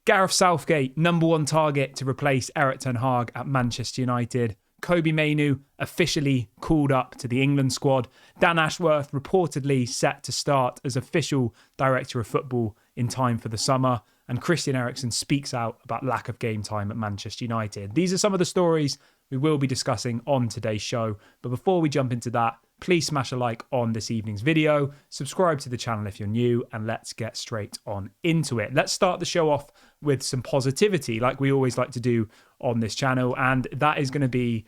Gareth Southgate, number one target to replace Erik ten Hag at Manchester United. Kobbie Mainoo officially called up to the England squad. Dan Ashworth reportedly set to start as official director of football in time for the summer. And Christian Eriksen speaks out about lack of game time at Manchester United. These are some of the stories we will be discussing on today's show. But before we jump into that, please smash a like on this evening's video, subscribe to the channel if you're new, and let's get straight on into it. Let's start the show off with some positivity, like we always like to do on this channel, and that is going to be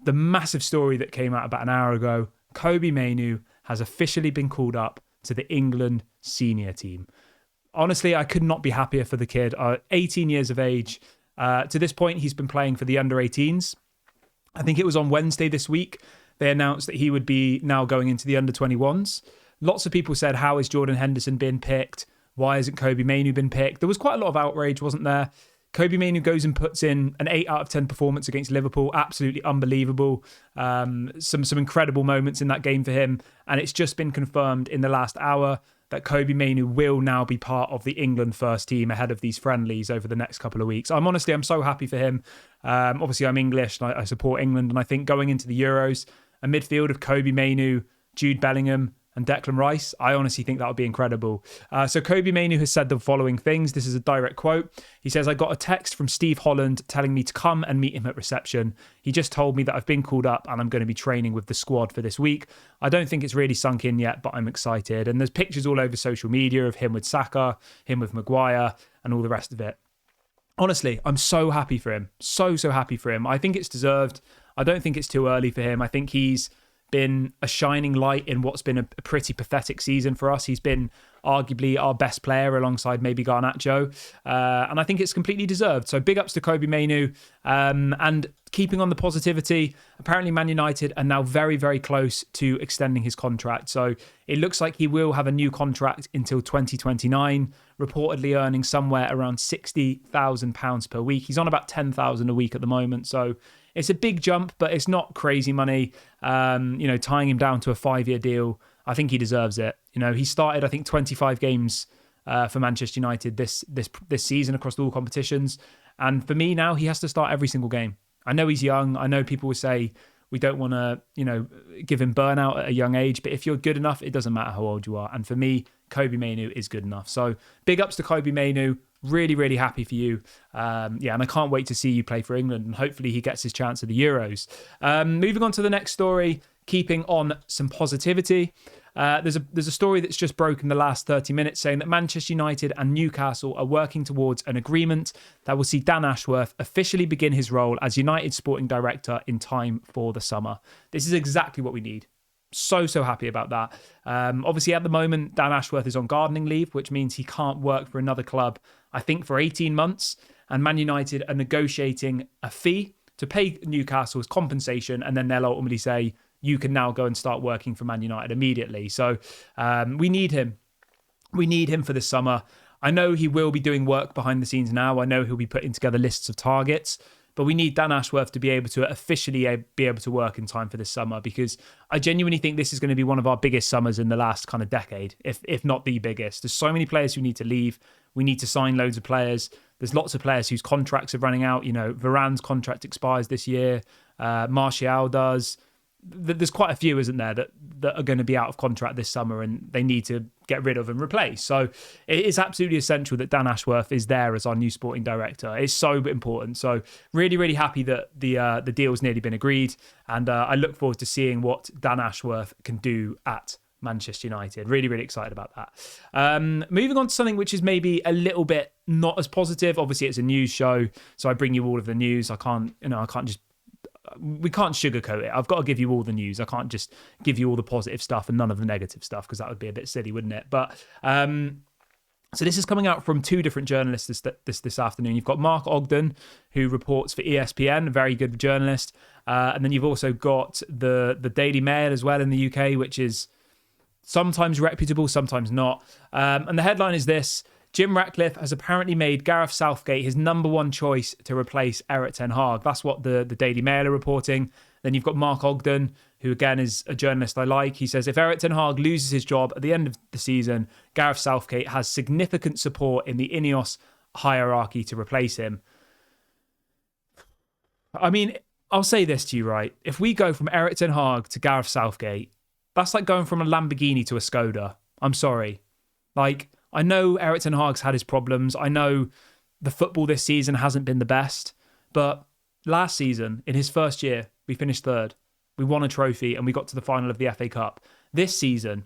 the massive story that came out about an hour ago. Kobbie Mainoo has officially been called up to the England senior team. Honestly, I could not be happier for the kid. 18 years of age. To this point, he's been playing for the under-18s. I think it was on Wednesday this week, they announced that he would be now going into the under-21s. Lots of people said, how is Jordan Henderson been picked? Why hasn't Kobbie Mainoo been picked? There was quite a lot of outrage, wasn't there? Kobbie Mainoo goes and puts in an 8 out of 10 performance against Liverpool. Absolutely unbelievable. Some incredible moments in that game for him. And it's just been confirmed in the last hour that Kobbie Mainoo will now be part of the England first team ahead of these friendlies over the next couple of weeks. I'm so happy for him. Obviously, I'm English and I support England. And I think going into the Euros, a midfield of Kobbie Mainoo, Jude Bellingham, and Declan Rice, I honestly think that would be incredible. So Kobbie Mainoo has said the following things. This is a direct quote. He says, I got a text from Steve Holland telling me to come and meet him at reception. He just told me that I've been called up and I'm going to be training with the squad for this week. I don't think it's really sunk in yet, but I'm excited. And there's pictures all over social media of him with Saka, him with Maguire, and all the rest of it. Honestly, I'm so happy for him. So happy for him. I think it's deserved. I don't think it's too early for him. I think he's been a shining light in what's been a pretty pathetic season for us. He's been arguably our best player alongside maybe Garnacho. And I think it's completely deserved. So big ups to Kobbie Mainoo. And keeping on the positivity, apparently Man United are now very, very close to extending his contract. So it looks like he will have a new contract until 2029, reportedly earning somewhere around £60,000 per week. He's on about 10,000 a week at the moment. So it's a big jump, but it's not crazy money. Tying him down to a 5-year deal, I think he deserves it. He started, I think, 25 games for Manchester United this season across all competitions. And for me now, he has to start every single game. I know he's young. I know people will say we don't want to, give him burnout at a young age. But if you're good enough, it doesn't matter how old you are. And for me, Kobbie Mainoo is good enough. So big ups to Kobbie Mainoo. Really, really happy for you. And I can't wait to see you play for England. And hopefully he gets his chance at the Euros. Moving on to the next story, keeping on some positivity. There's a story that's just broken the last 30 minutes saying that Manchester United and Newcastle are working towards an agreement that will see Dan Ashworth officially begin his role as United sporting director in time for the summer. This is exactly what we need. So happy about that. Obviously, at the moment, Dan Ashworth is on gardening leave, which means he can't work for another club, I think, for 18 months. And Man United are negotiating a fee to pay Newcastle as compensation, and then they'll ultimately say, you can now go and start working for Man United immediately. So we need him. We need him for this summer. I know he will be doing work behind the scenes now. I know he'll be putting together lists of targets. But we need Dan Ashworth to be able to officially be able to work in time for this summer, because I genuinely think this is going to be one of our biggest summers in the last kind of decade, if not the biggest. There's so many players who need to leave. We need to sign loads of players. There's lots of players whose contracts are running out. Varane's contract expires this year. Martial does. There's quite a few, isn't there, that are going to be out of contract this summer and they need to get rid of and replace. So it is absolutely essential that Dan Ashworth is there as our new sporting director. It's so important. So really, really happy that the deal's nearly been agreed. And I look forward to seeing what Dan Ashworth can do at Manchester United. Really, really excited about that. Moving on to something which is maybe a little bit not as positive. Obviously, it's a news show, so I bring you all of the news. We can't sugarcoat it. I've got to give you all the news. I can't just give you all the positive stuff and none of the negative stuff, because that would be a bit silly, wouldn't it? But so this is coming out from two different journalists this afternoon. You've got Mark Ogden, who reports for ESPN, a very good journalist. And then you've also got the Daily Mail as well in the UK, which is sometimes reputable, sometimes not. And the headline is this: Jim Ratcliffe has apparently made Gareth Southgate his number one choice to replace Erik ten Hag. That's what the Daily Mail are reporting. Then you've got Mark Ogden, who again is a journalist I like. He says, if Erik ten Hag loses his job at the end of the season, Gareth Southgate has significant support in the Ineos hierarchy to replace him. I mean, I'll say this to you, right? If we go from Erik ten Hag to Gareth Southgate, that's like going from a Lamborghini to a Skoda. I'm sorry. Like, I know Erik ten Hag's had his problems. I know the football this season hasn't been the best. But last season, in his first year, we finished third. We won a trophy and we got to the final of the FA Cup. This season,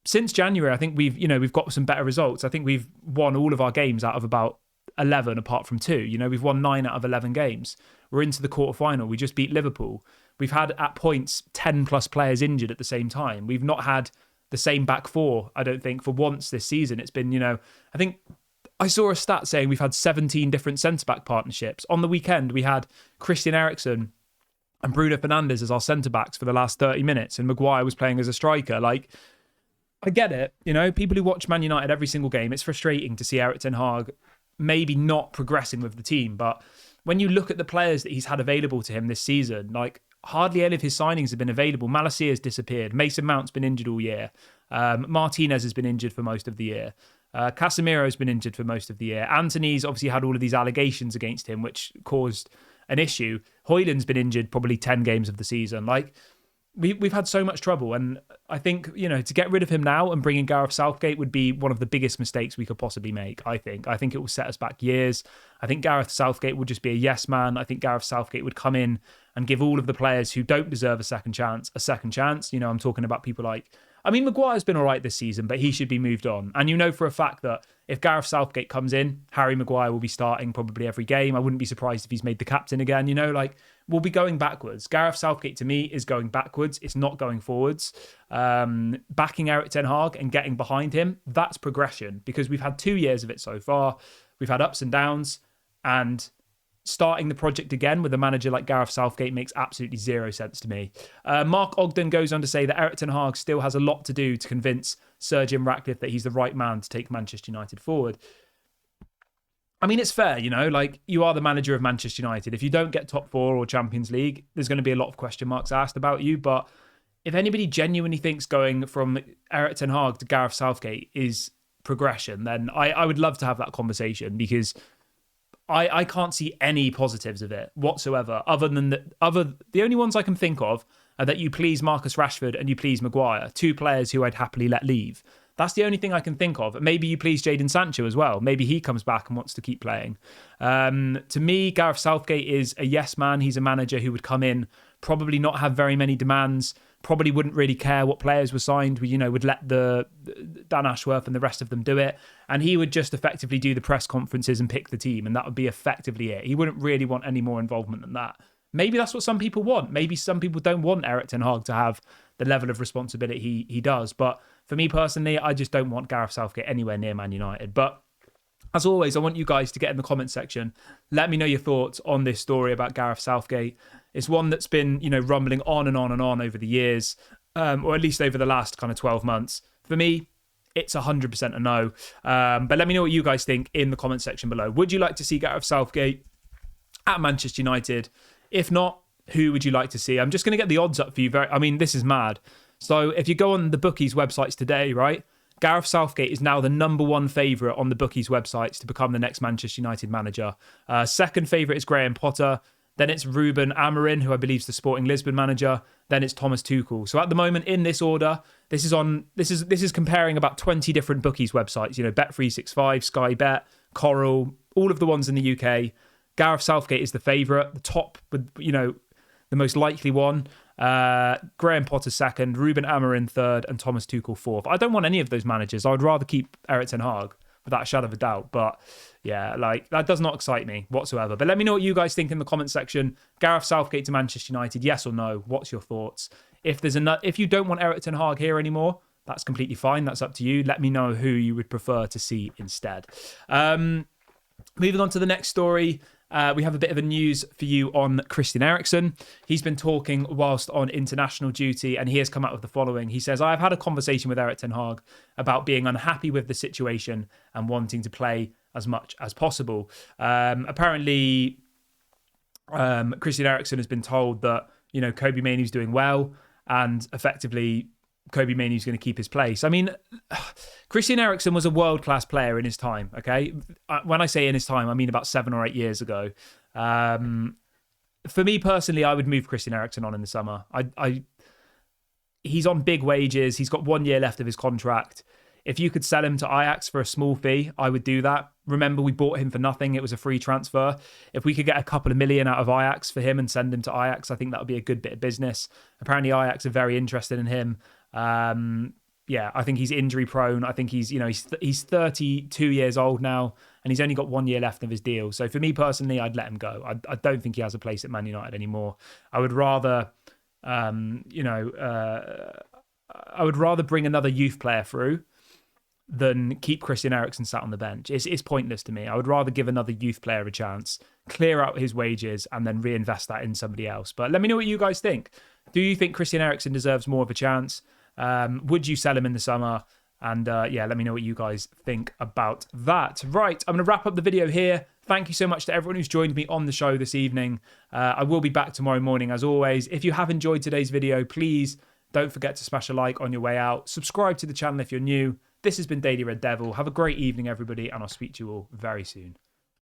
since January, I think we've got some better results. I think we've won all of our games out of about 11 apart from 2. We've won 9 out of 11 games. We're into the quarterfinal. We just beat Liverpool. We've had at points 10 plus players injured at the same time. We've not had the same back four, I don't think, for once this season. It's been, I think I saw a stat saying we've had 17 different centre-back partnerships. On the weekend, we had Christian Eriksen and Bruno Fernandes as our centre-backs for the last 30 minutes, and Maguire was playing as a striker. Like, I get it. People who watch Man United every single game, it's frustrating to see Erik ten Hag maybe not progressing with the team. But when you look at the players that he's had available to him this season, like, hardly any of his signings have been available. Malacia has disappeared. Mason Mount's been injured all year. Martinez has been injured for most of the year. Casemiro's been injured for most of the year. Anthony's obviously had all of these allegations against him, which caused an issue. Højlund's been injured probably 10 games of the season. Like, we've had so much trouble. And I think, to get rid of him now and bring in Gareth Southgate would be one of the biggest mistakes we could possibly make, I think. I think it will set us back years. I think Gareth Southgate would just be a yes man. I think Gareth Southgate would come in and give all of the players who don't deserve a second chance a second chance. I'm talking about people like, Maguire's been all right this season, but he should be moved on. And for a fact that if Gareth Southgate comes in, Harry Maguire will be starting probably every game. I wouldn't be surprised if he's made the captain again. We'll be going backwards. Gareth Southgate, to me, is going backwards. It's not going forwards. Backing Erik ten Hag and getting behind him, that's progression, because we've had 2 years of it so far. We've had ups and downs, and starting the project again with a manager like Gareth Southgate makes absolutely zero sense to me. Mark Ogden goes on to say that Erik ten Hag still has a lot to do to convince Sir Jim Ratcliffe that he's the right man to take Manchester United forward. It's fair, you are the manager of Manchester United. If you don't get top 4 or Champions League, there's going to be a lot of question marks asked about you. But if anybody genuinely thinks going from Erik ten Hag to Gareth Southgate is progression, then I would love to have that conversation, because I can't see any positives of it whatsoever, other than the only ones I can think of are that you please Marcus Rashford and you please Maguire, 2 players who I'd happily let leave. That's the only thing I can think of. Maybe you please Jadon Sancho as well. Maybe he comes back and wants to keep playing. To me, Gareth Southgate is a yes man. He's a manager who would come in, probably not have very many demands, probably wouldn't really care what players were signed. Would let the Dan Ashworth and the rest of them do it. And he would just effectively do the press conferences and pick the team. And that would be effectively it. He wouldn't really want any more involvement than that. Maybe that's what some people want. Maybe some people don't want Erik ten Hag to have the level of responsibility he does. But for me personally, I just don't want Gareth Southgate anywhere near Man United. But as always, I want you guys to get in the comment section. Let me know your thoughts on this story about Gareth Southgate. It's one that's been, rumbling on and on and on over the years, or at least over the last kind of 12 months. For me, it's 100% a no. But let me know what you guys think in the comment section below. Would you like to see Gareth Southgate at Manchester United? If not, who would you like to see? I'm just going to get the odds up for you. This is mad. So if you go on the bookies websites today, right, Gareth Southgate is now the number 1 favourite on the bookies websites to become the next Manchester United manager. Second favourite is Graham Potter. Then it's Ruben Amorim, who I believe is the Sporting Lisbon manager. Then it's Thomas Tuchel. So at the moment, in this order, this is comparing about 20 different bookies websites. Bet365, Sky Bet, Coral, all of the ones in the UK. Gareth Southgate is the favourite, the top, the most likely one. Graham Potter second, Ruben Amorim third, and Thomas Tuchel fourth. I don't want any of those managers. I would rather keep Erik ten Hag, without a shadow of a doubt. But yeah, that does not excite me whatsoever. But let me know what you guys think in the comment section. Gareth Southgate to Manchester United, yes or no? What's your thoughts? If you don't want Erik ten Hag here anymore, that's completely fine. That's up to you. Let me know who you would prefer to see instead. Moving on to the next story. We have a bit of a news for you on Christian Eriksen. He's been talking whilst on international duty, and he has come out with the following. He says, I have had a conversation with Erik ten Hag about being unhappy with the situation and wanting to play as much as possible. Apparently, Christian Eriksen has been told that, Kobe Mainoo's doing well, and effectively Kobe Mainoo's going to keep his place. I mean, Christian Eriksen was a world-class player in his time, okay? When I say in his time, I mean about 7 or 8 years ago. For me personally, I would move Christian Eriksen on in the summer. He's on big wages. He's got 1 year left of his contract. If you could sell him to Ajax for a small fee, I would do that. Remember, we bought him for nothing. It was a free transfer. If we could get a couple of million out of Ajax for him and send him to Ajax, I think that would be a good bit of business. Apparently, Ajax are very interested in him. Yeah, I think he's injury prone. I think he's 32 years old now, and he's only got 1 year left of his deal. So for me personally, I'd let him go. I don't think he has a place at Man United anymore. I would rather, I would rather bring another youth player through than keep Christian Eriksen sat on the bench. It's pointless to me. I would rather give another youth player a chance, clear out his wages, and then reinvest that in somebody else. But let me know what you guys think. Do you think Christian Eriksen deserves more of a chance? Would you sell him in the summer? And let me know what you guys think about that. Right, I'm going to wrap up the video here. Thank you so much to everyone who's joined me on the show this evening. I will be back tomorrow morning as always. If you have enjoyed today's video, please don't forget to smash a like on your way out. Subscribe to the channel if you're new. This has been Daily Red Devil. Have a great evening, everybody, and I'll speak to you all very soon.